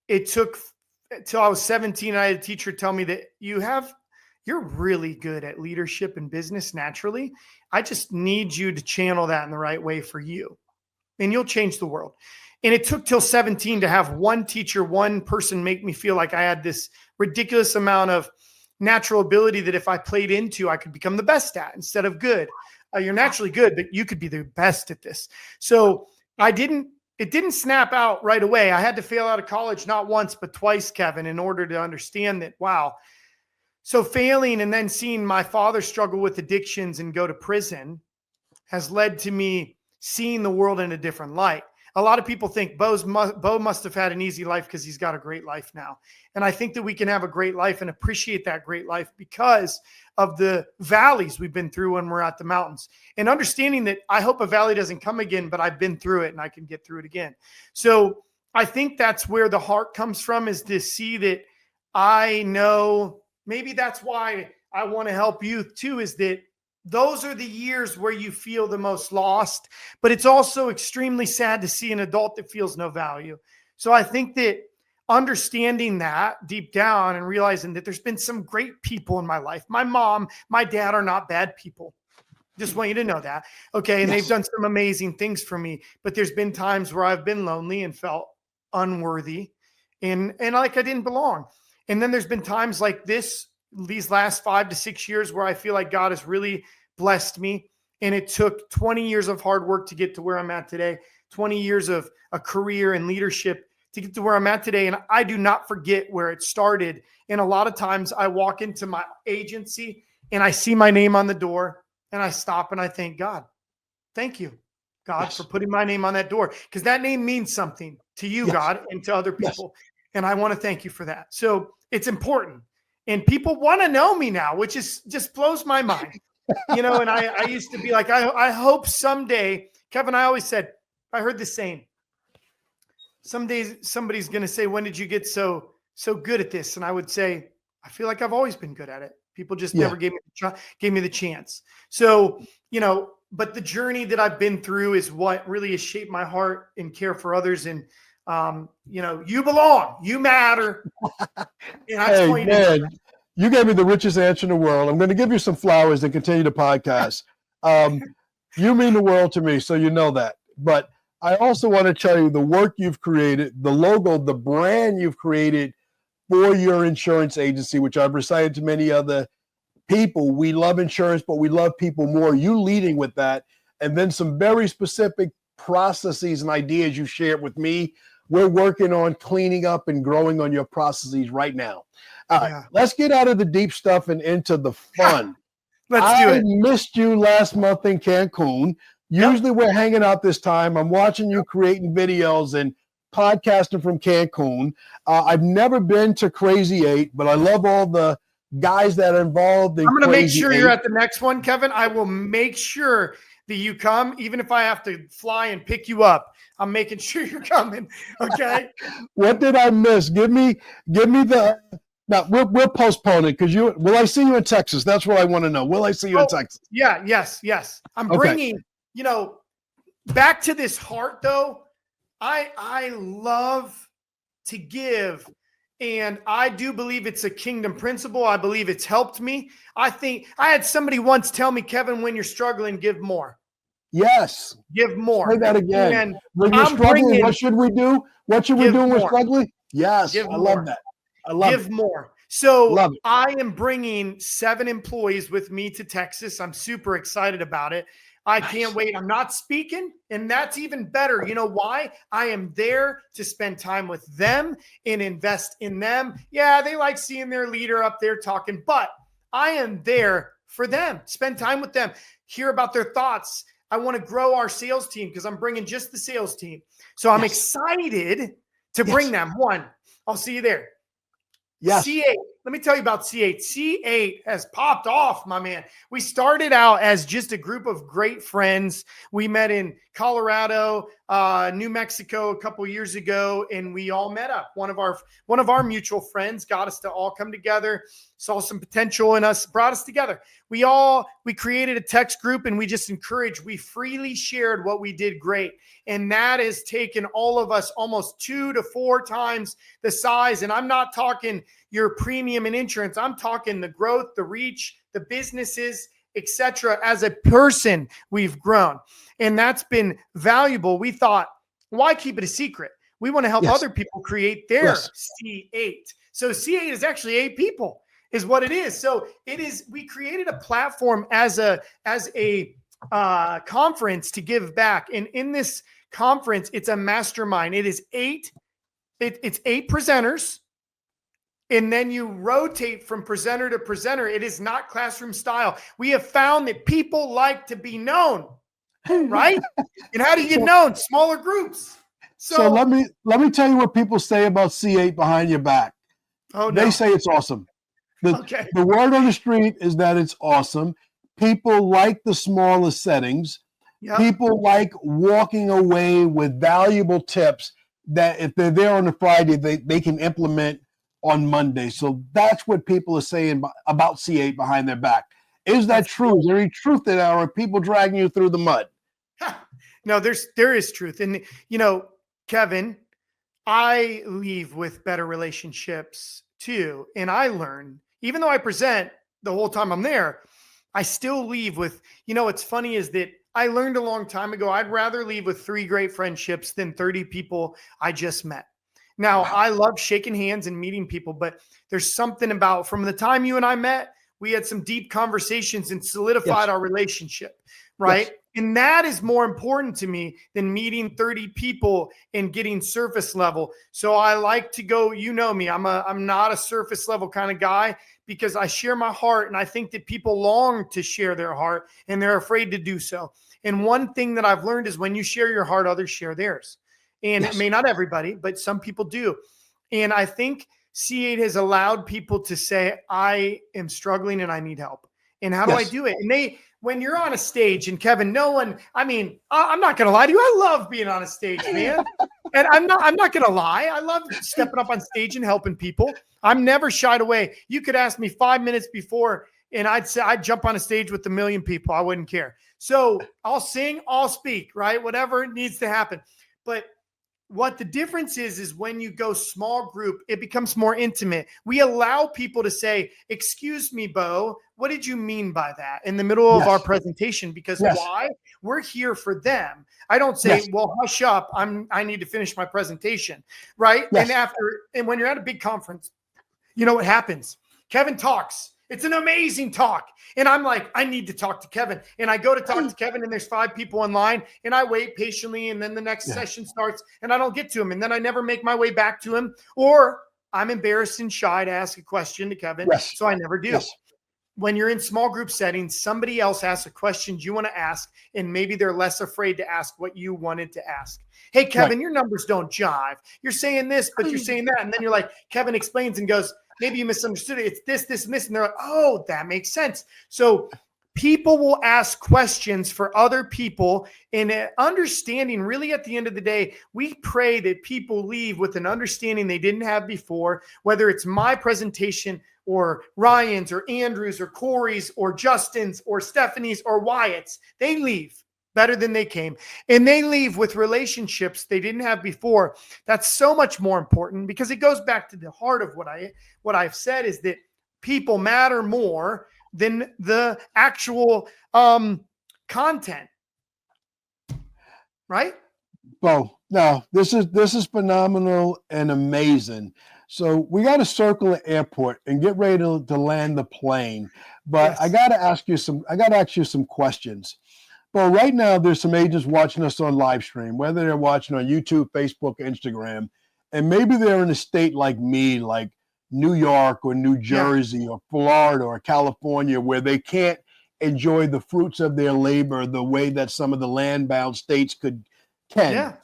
it took till I was 17. I had a teacher tell me that you have you're really good at leadership and business naturally. I just need you to channel that in the right way for you, and you'll change the world. And it took till 17 to have one teacher, one person make me feel like I had this ridiculous amount of natural ability that if I played into, I could become the best at instead of good. You're naturally good, but you could be the best at this. So it didn't snap out right away. I had to fail out of college, not once, but twice, Kevin, in order to understand that, wow. So failing and then seeing my father struggle with addictions and go to prison has led to me seeing the world in a different light. A lot of people think Beau must have had an easy life because he's got a great life now. And I think that we can have a great life and appreciate that great life because of the valleys we've been through when we're at the mountains. And understanding that I hope a valley doesn't come again, but I've been through it and I can get through it again. So I think that's where the heart comes from, is to see that I know, maybe that's why I want to help youth too, is that those are the years where you feel the most lost, but it's also extremely sad to see an adult that feels no value. So I think that understanding that deep down and realizing that there's been some great people in my life. My mom, my dad are not bad people. Just want you to know that. Okay. And They've done some amazing things for me, but there's been times where I've been lonely and felt unworthy and like I didn't belong. And then there's been times like these last 5 to 6 years where I feel like God has really blessed me. And it took 20 years of hard work to get to where I'm at today, 20 years of a career and leadership to get to where I'm at today. And I do not forget where it started. And a lot of times I walk into my agency and I see my name on the door and I stop and I thank God. Thank you, God, for putting my name on that door, because that name means something to you, God, and to other people. And I want to thank you for that. So it's important. And people want to know me now, which is just blows my mind. And I used to be like, I hope someday, Kevin, I always said, I heard this saying, someday somebody's going to say, when did you get so good at this? And I would say, I feel like I've always been good at it. People just never gave me the chance. So, but the journey that I've been through is what really has shaped my heart and care for others. And, you belong, you matter. Hey, man, you gave me the richest answer in the world. I'm going to give you some flowers to continue the podcast. You mean the world to me, so you know that. But I also want to tell you the work you've created, the logo, the brand you've created for your insurance agency, which I've recited to many other people. We love insurance, but we love people more. You leading with that, and then some very specific processes and ideas you shared with me. We're working on cleaning up and growing on your processes right now. All right, let's get out of the deep stuff and into the fun. Let's do it. I missed you last month in Cancun. Usually we're hanging out this time. I'm watching you creating videos and podcasting from Cancun. I've never been to Crazy 8, but I love all the guys that are involved in I'm going to make sure 8. You're at the next one, Kevin. I will make sure that you come, even if I have to fly and pick you up. I'm making sure you're coming. Okay. What did I miss? Give me the. Now we'll postpone it because will I see you in Texas? That's what I want to know. Will I see you in Texas? Yeah. Yes. I'm bringing. Back to this heart though. I love to give. And I do believe it's a kingdom principle. I believe it's helped me. I think I had somebody once tell me, Kevin, when you're struggling, give more. Yes. Give more. Say that again. And when you're struggling, what should we do? What should we do when we're struggling? Yes. I love that. I love Give it. more. So I am bringing 7 employees with me to Texas. I'm super excited about it. I can't wait. I'm not speaking, and that's even better. You know why? I am there to spend time with them and invest in them. Yeah, they like seeing their leader up there talking, but I am there for them. Spend time with them. Hear about their thoughts. I want to grow our sales team because I'm bringing just the sales team. So I'm excited to bring them. One, I'll see you there. Yes. C8. Let me tell you about C8. C8 has popped off, my man. We started out as just a group of great friends. We met in Colorado, New Mexico a couple years ago, and we all met up. One of our mutual friends got us to all come together, saw some potential in us, brought us together. We created a text group, and we just encouraged. We freely shared what we did great, and that has taken all of us almost 2 to 4 times the size. And I'm not talking your premium premium in insurance. I'm talking the growth, the reach, the businesses, etc. As a person, we've grown. And that's been valuable. We thought, why keep it a secret? We want to help other people create their C8. So C8 is actually 8 people is what it is. So it is, we created a platform as a conference to give back. And in this conference, it's a mastermind. It is 8 presenters. And then you rotate from presenter to presenter. It is not classroom style. We have found that people like to be known, right? And how do you get known? Smaller groups. So let me tell you what people say about C8 behind your back. Oh, no. They say it's awesome. The word on the street is that it's awesome. People like the smaller settings. Yep. People like walking away with valuable tips that if they're there on a Friday, they can implement on Monday. So that's what people are saying about C8 behind their back. Is that true? Is there any truth in that, or are people dragging you through the mud? No, there is truth. And, you know, Kevin, I leave with better relationships too. And I learn, even though I present the whole time I'm there, I still leave with, you know, what's funny is that I learned a long time ago, I'd rather leave with 3 great friendships than 30 people I just met. Now, I love shaking hands and meeting people, but there's something about from the time you and I met, we had some deep conversations and solidified our relationship, right? Yes. And that is more important to me than meeting 30 people and getting surface level. So I like to go, you know me, I'm not a surface level kind of guy because I share my heart. And I think that people long to share their heart and they're afraid to do so. And one thing that I've learned is when you share your heart, others share theirs. And it may not everybody, but some people do. And I think C8 has allowed people to say, I am struggling and I need help. And how do I do it? And when you're on a stage, and Kevin, I'm not going to lie to you. I love being on a stage, man. And I'm not going to lie. I love stepping up on stage and helping people. I'm never shied away. You could ask me 5 minutes before and I'd say I'd jump on a stage with 1 million people. I wouldn't care. So I'll sing, I'll speak, right? Whatever needs to happen. But what the difference is when you go small group, it becomes more intimate. We allow people to say, excuse me, Beau, what did you mean by that in the middle of our presentation? Because why? We're here for them. I don't say, well, hush up. I need to finish my presentation. Right. Yes. And when you're at a big conference, you know what happens? Kevin talks. It's an amazing talk. And I'm like, I need to talk to Kevin. And I go to talk to Kevin and there's 5 people in line and I wait patiently. And then the next session starts and I don't get to him. And then I never make my way back to him, or I'm embarrassed and shy to ask a question to Kevin. Yes. So I never do. Yes. When you're in small group settings, somebody else asks a question you want to ask, and maybe they're less afraid to ask what you wanted to ask. Hey, Kevin, your numbers don't jive. You're saying this, but you're saying that. And then you're like, Kevin explains and goes, maybe you misunderstood it. It's this, this, and this. And they're like, oh, that makes sense. So people will ask questions for other people and understanding. Really, at the end of the day, we pray that people leave with an understanding they didn't have before, whether it's my presentation or Ryan's or Andrew's or Corey's or Justin's or Stephanie's or Wyatt's. They leave better than they came, and they leave with relationships they didn't have before. That's so much more important because it goes back to the heart of what I've said is that people matter more than the actual content, right? Well, no, this is phenomenal and amazing. So we got to circle the airport and get ready to land the plane. But I got to ask you some questions. Well, right now, there's some agents watching us on live stream, whether they're watching on YouTube, Facebook, Instagram, and maybe they're in a state like me, like New York or New Jersey or Florida or California, where they can't enjoy the fruits of their labor the way that some of the land-bound states can. Yeah.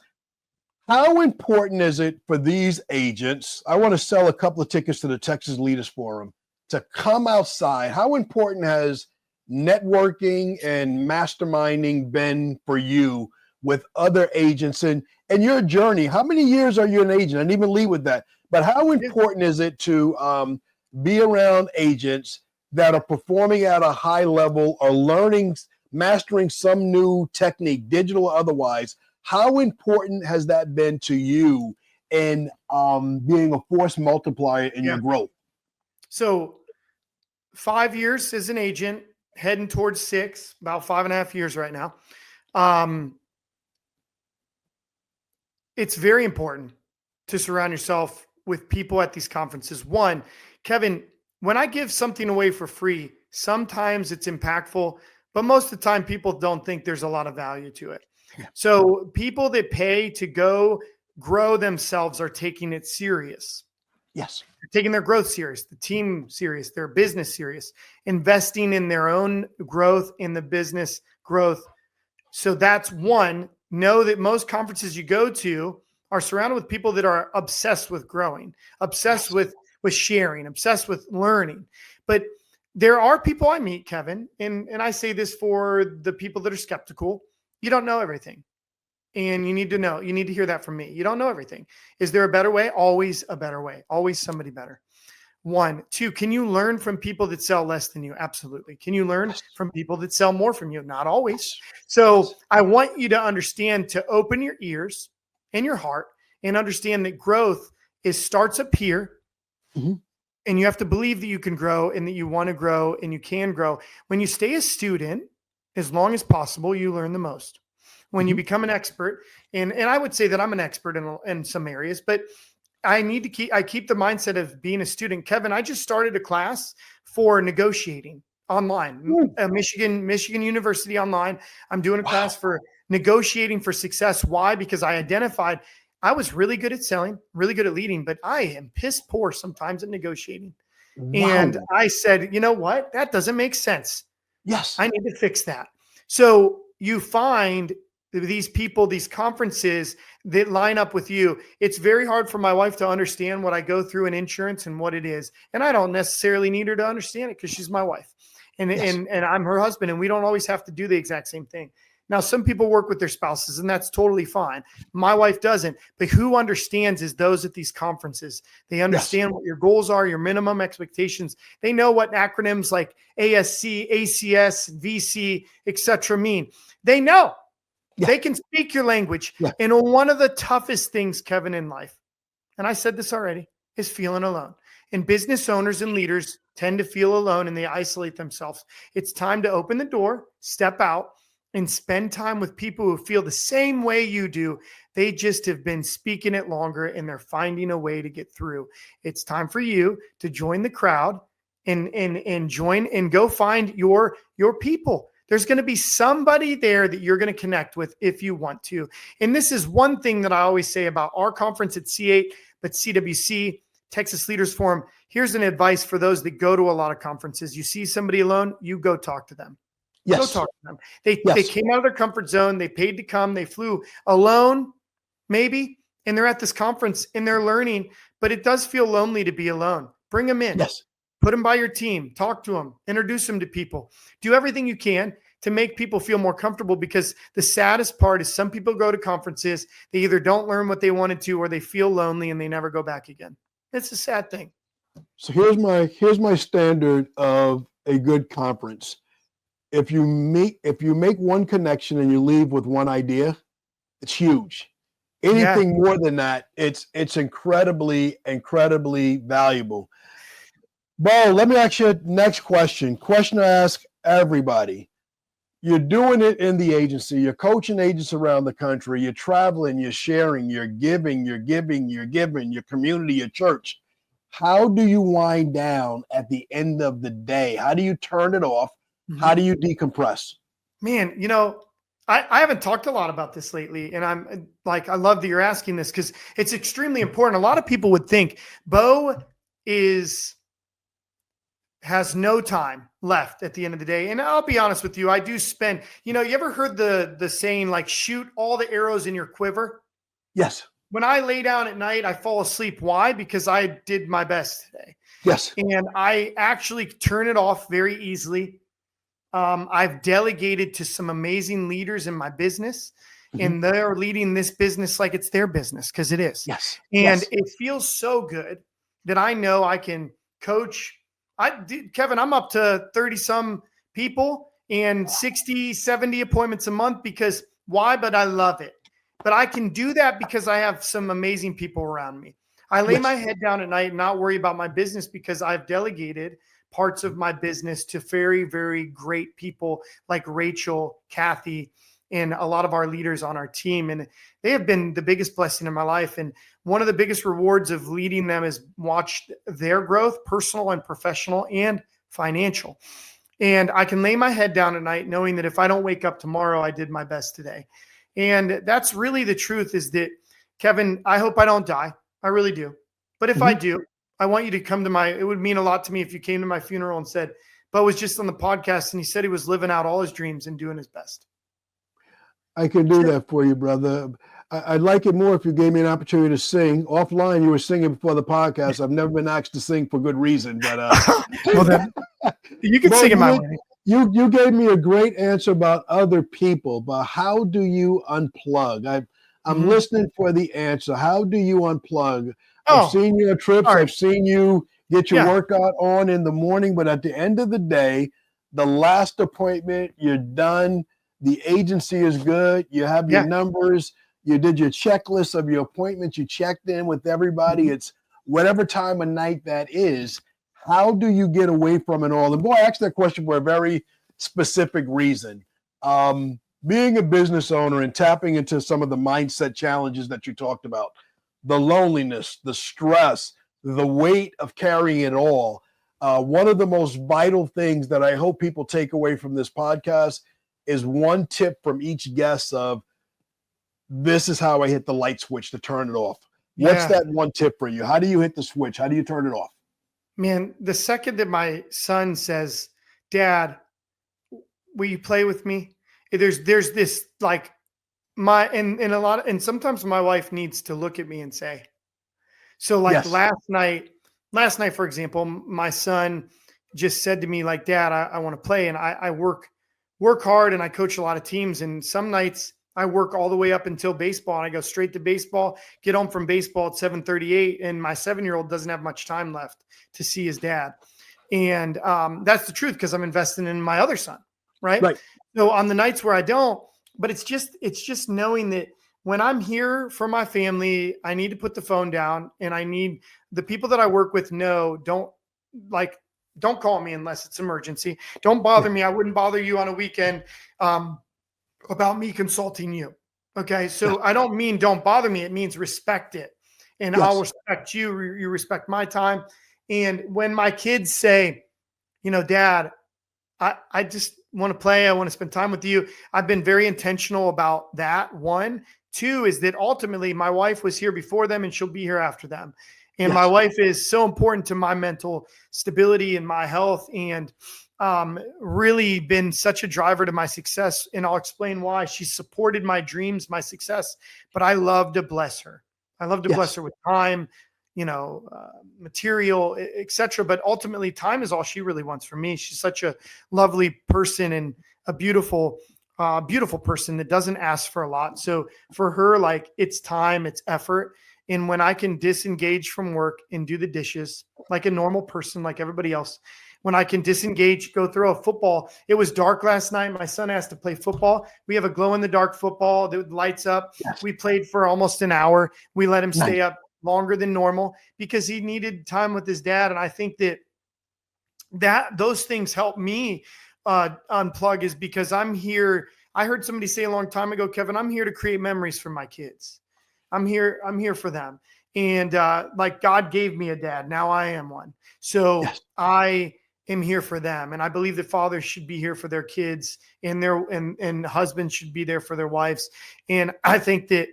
How important is it for these agents? I want to sell a couple of tickets to the Texas Leaders Forum to come outside. How important has networking and masterminding been for you with other agents and your journey? How many years are you an agent? I didn't even lead with that. But how important is it to be around agents that are performing at a high level or learning, mastering some new technique, digital or otherwise? How important has that been to you in being a force multiplier in your growth? So 5 years as an agent, heading towards 6, about 5.5 years right now. It's very important to surround yourself with people at these conferences. One, Kevin, when I give something away for free, sometimes it's impactful, but most of the time people don't think there's a lot of value to it. So people that pay to go grow themselves are taking it serious. Yes. They're taking their growth serious, the team serious, their business serious, investing in their own growth, in the business growth. So that's one. Know that most conferences you go to are surrounded with people that are obsessed with growing, obsessed with sharing, obsessed with learning. But there are people I meet, Kevin, and I say this for the people that are skeptical. You don't know everything. And you need to know, you need to hear that from me. You don't know everything. Is there a better way? Always a better way. Always somebody better. 1, 2, can you learn from people that sell less than you? Absolutely. Can you learn from people that sell more from you? Not always. So I want you to understand, to open your ears and your heart and understand that growth starts up here. Mm-hmm. And you have to believe that you can grow and that you want to grow and you can grow. When you stay a student, as long as possible, you learn the most. When you become an expert, and I would say that I'm an expert in some areas, but I keep the mindset of being a student. Kevin, I just started a class for negotiating online, Michigan University online. I'm doing a class for negotiating for success. Why? Because I identified I was really good at selling, really good at leading, but I am piss poor sometimes at negotiating. And I said, you know what? That doesn't make sense. Yes. I need to fix that. So you find these people, these conferences that line up with you. It's very hard for my wife to understand what I go through in insurance and what it is. And I don't necessarily need her to understand it because she's my wife and I'm her husband, and we don't always have to do the exact same thing. Now, some people work with their spouses, and that's totally fine. My wife doesn't, but who understands is those at these conferences. They understand what your goals are, your minimum expectations. They know what acronyms like ASC, ACS, VC, etc. mean. They know. They can speak your language. And one of the toughest things, Kevin, in life, and I said this already, is feeling alone. And business owners and leaders tend to feel alone and they isolate themselves. It's time to open the door, step out, and spend time with people who feel the same way you do. They just have been speaking it longer and they're finding a way to get through. It's time for you to join the crowd and join and go find your people. There's going to be somebody there that you're going to connect with if you want to. And this is one thing that I always say about our conference at C8, but CWC, Texas Leaders Forum. Here's an advice for those that go to a lot of conferences. You see somebody alone, you go talk to them. Go talk to them. They came out of their comfort zone. They paid to come. They flew alone, maybe, and they're at this conference and they're learning, but it does feel lonely to be alone. Bring them in. Put them by your team. Talk to them. Introduce them to people. Do everything you can to make people feel more comfortable, because the saddest part is some people go to conferences, they either don't learn what they wanted to or they feel lonely and they never go back again. It's a sad thing. So here's my standard of a good conference. If you make one connection and you leave with one idea, it's huge. Anything more than that, it's incredibly valuable. Beau, let me ask you next question. Question I ask everybody. You're doing it in the agency. You're coaching agents around the country. You're traveling. You're sharing. You're giving. Your community, your church. How do you wind down at the end of the day? How do you turn it off? How do you decompress? Man, I haven't talked a lot about this lately, and I'm like, I love that you're asking this because it's extremely important. A lot of people would think Beau has no time left at the end of the day. And I'll be honest with you, I do spend, you ever heard the saying, like, shoot all the arrows in your quiver? Yes. When I lay down at night, I fall asleep. Why? Because I did my best today. Yes. And I actually turn it off very easily. I've delegated to some amazing leaders in my business, and they're leading this business like it's their business, because it is. Yes. And it feels so good that I know I can coach. Kevin, I'm up to 30 some people and 60, 70 appointments a month. Because why? But I love it. But I can do that because I have some amazing people around me. I lay Yes. my head down at night and not worry about my business because I've delegated parts of my business to very, very great people like Rachel, Kathy, and a lot of our leaders on our team. And they have been the biggest blessing in my life. And one of the biggest rewards of leading them is watch their growth, personal and professional and financial. And I can lay my head down at night knowing that if I don't wake up tomorrow, I did my best today. And that's really the truth, is that, Kevin, I hope I don't die. I really do. But if I do, I want you to come to it would mean a lot to me if you came to my funeral and said, Beau was just on the podcast and he said he was living out all his dreams and doing his best. I can do that for you, brother. I'd like it more if you gave me an opportunity to sing. Offline, you were singing before the podcast. I've never been asked to sing for good reason, but well, then you can sing in my way. You gave me a great answer about other people, but how do you unplug? I'm listening for the answer. How do you unplug? I've seen your trips. Right. I've seen you get your workout on in the morning, but at the end of the day, the last appointment, you're done. The agency is good. You have your numbers. You did your checklist of your appointments. You checked in with everybody. It's whatever time of night that is. How do you get away from it all? And boy, I asked that question for a very specific reason. Being a business owner and tapping into some of the mindset challenges that you talked about, the loneliness, the stress, the weight of carrying it all. One of the most vital things that I hope people take away from this podcast is one tip from each guest of, this is how I hit the light switch to turn it off. What's that one tip for you? How do you hit the switch? How do you turn it off? Man, the second that my son says, Dad, will you play with me? There's this like and sometimes my wife needs to look at me and say, so like last night, for example, my son just said to me like, Dad, I want to play. And I work hard and I coach a lot of teams. And some nights I work all the way up until baseball and I go straight to baseball, get home from baseball at 7:38. And my 7-year-old doesn't have much time left to see his dad. And that's the truth, because I'm investing in my other son. Right. So on the nights where I don't, but it's just knowing that when I'm here for my family, I need to put the phone down, and I need the people that I work with don't call me unless it's emergency. Don't bother me. I wouldn't bother you on a weekend about me consulting you. Okay. So I don't mean don't bother me. It means respect it. And I'll respect you. You respect my time. And when my kids say, Dad, I just want to play. I want to spend time with you. I've been very intentional about that. 1, 2 is that ultimately my wife was here before them and she'll be here after them. And my wife is so important to my mental stability and my health, and really been such a driver to my success. And I'll explain why. She supported my dreams, my success, but I love to bless her. I love to bless her with time, material, etc. But ultimately time is all she really wants from me. She's such a lovely person and a beautiful person that doesn't ask for a lot. So for her, like, it's time, it's effort. And when I can disengage from work and do the dishes like a normal person, like everybody else, when I can disengage, go throw a football. It was dark last night. My son asked to play football. We have a glow in the dark football that lights up. We played for almost an hour. We let him stay up longer than normal because he needed time with his dad. And I think that those things help me unplug, is because I'm here. I heard somebody say a long time ago, Kevin, I'm here to create memories for my kids. I'm here for them. And like God gave me a dad. Now I am one. So I am here for them. And I believe that fathers should be here for their kids, and and husbands should be there for their wives. And I think that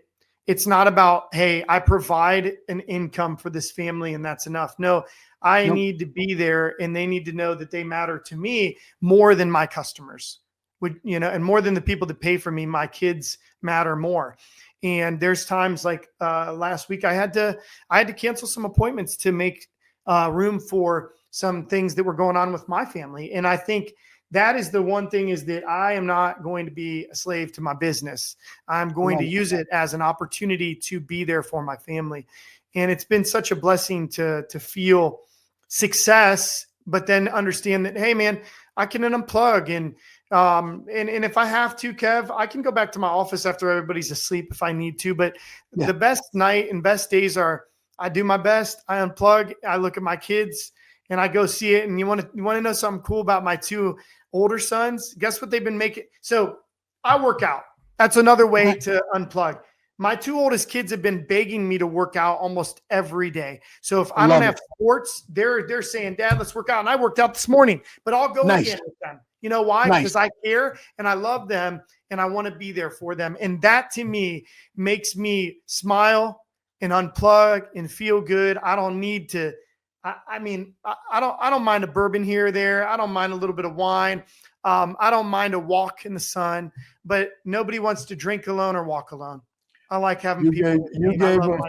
it's not about, hey, I provide an income for this family and that's enough. No, I need to be there, and they need to know that they matter to me more than my customers would, and more than the people that pay for me. My kids matter more. And there's times like last week, I had to cancel some appointments to make room for some things that were going on with my family. And I think that is the one thing, is that I am not going to be a slave to my business. I'm going to use it as an opportunity to be there for my family. And it's been such a blessing to feel success, but then understand that, hey man, I can unplug. And if I have to, Kev, I can go back to my office after everybody's asleep if I need to. But the best night and best days are I do my best. I unplug. I look at my kids and I go see it. And you want to know something cool about my two older sons? Guess what they've been making? So I work out. That's another way to unplug. My two oldest kids have been begging me to work out almost every day. So if I don't have sports, they're saying, Dad, let's work out. And I worked out this morning, but I'll go again with them. You know why? Because I care and I love them and I want to be there for them. And that to me makes me smile and unplug and feel good. I don't need to, I don't mind a bourbon here or there. I don't mind a little bit of wine. I don't mind a walk in the sun, but nobody wants to drink alone or walk alone. I like having people. You gave a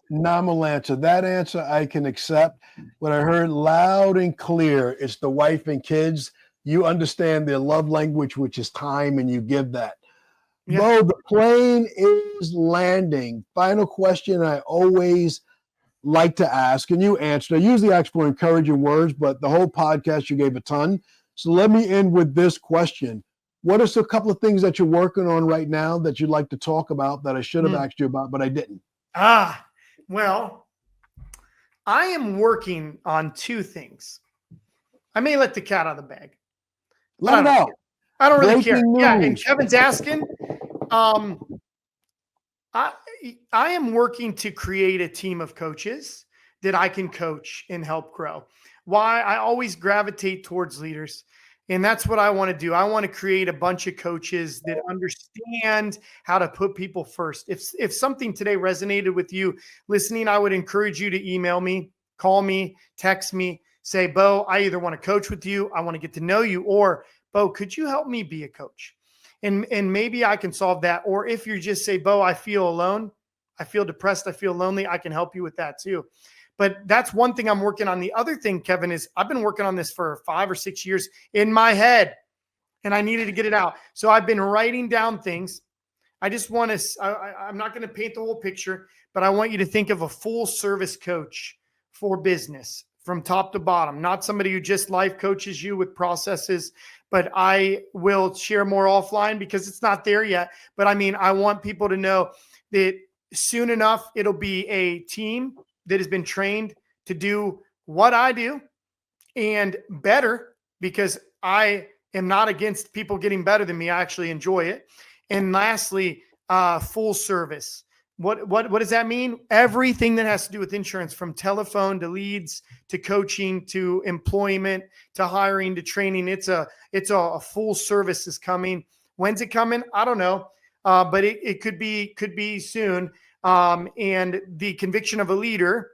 phenomenal answer. That answer I can accept. What I heard loud and clear, it's the wife and kids. You understand their love language, which is time, and you give that. Yeah. Beau, the plane is landing. Final question I always like to ask, and you answered. I usually ask for encouraging words, but the whole podcast you gave a ton. So let me end with this question. What are a couple of things that you're working on right now that you'd like to talk about that I should have asked you about, but I didn't? Well, I am working on two things. I may let the cat out of the bag. Let it out. I don't really care. Yeah, and Kevin's asking. I am working to create a team of coaches that I can coach and help grow. Why? I always gravitate towards leaders. And that's what I want to do. I want to create a bunch of coaches that understand how to put people first. If something today resonated with you listening, I would encourage you to email me, call me, text me, say, Beau, I either want to coach with you, I want to get to know you, or Beau, could you help me be a coach? And maybe I can solve that. Or if you just say, Beau, I feel alone, I feel depressed, I feel lonely, I can help you with that too. But that's one thing I'm working on. The other thing, Kevin, is I've been working on this for 5 or 6 years in my head, and I needed to get it out. So I've been writing down things. I just want to, I'm not going to paint the whole picture, but I want you to think of a full service coach for business from top to bottom, not somebody who just life coaches you with processes, but I will share more offline because it's not there yet. But I mean, I want people to know that soon enough, it'll be a team that has been trained to do what I do and better, because I am not against people getting better than me. I actually enjoy it. And lastly, full service. What does that mean? Everything that has to do with insurance, from telephone to leads to coaching to employment to hiring to training. It's a full service is coming. When's it coming? I don't know. But it could be soon. And the conviction of a leader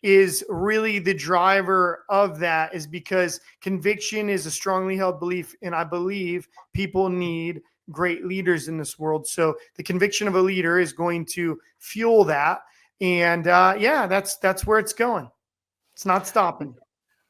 is really the driver of that, is because conviction is a strongly held belief. And I believe people need great leaders in this world. So the conviction of a leader is going to fuel that. And that's where it's going. It's not stopping.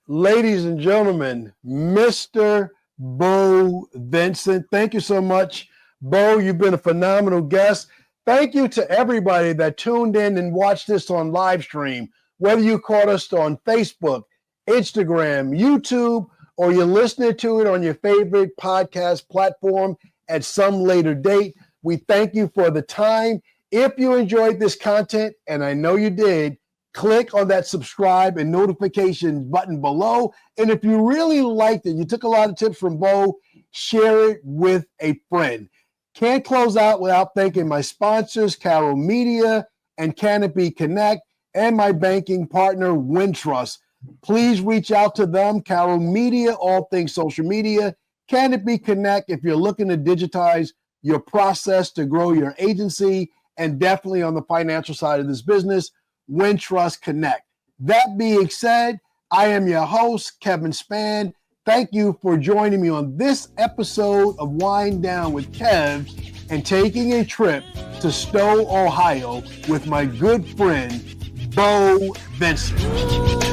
Ladies and gentlemen, Mr. Beau Vincent, thank you so much. Beau, you've been a phenomenal guest. Thank you to everybody that tuned in and watched this on live stream, whether you caught us on Facebook, Instagram, YouTube, or you're listening to it on your favorite podcast platform at some later date. We thank you for the time. If you enjoyed this content, and I know you did, click on that subscribe and notifications button below. And if you really liked it, you took a lot of tips from Beau, share it with a friend. Can't close out without thanking my sponsors, Carol Media and Canopy Connect, and my banking partner, Wintrust. Please reach out to them. Carol Media, all things social media. Canopy Connect, if you're looking to digitize your process to grow your agency, and definitely on the financial side of this business, Wintrust Connect. That being said, I am your host, Kevin Spann. Thank you for joining me on this episode of Wine Down with Kev and taking a trip to Stow, Ohio with my good friend, Beau Vincent.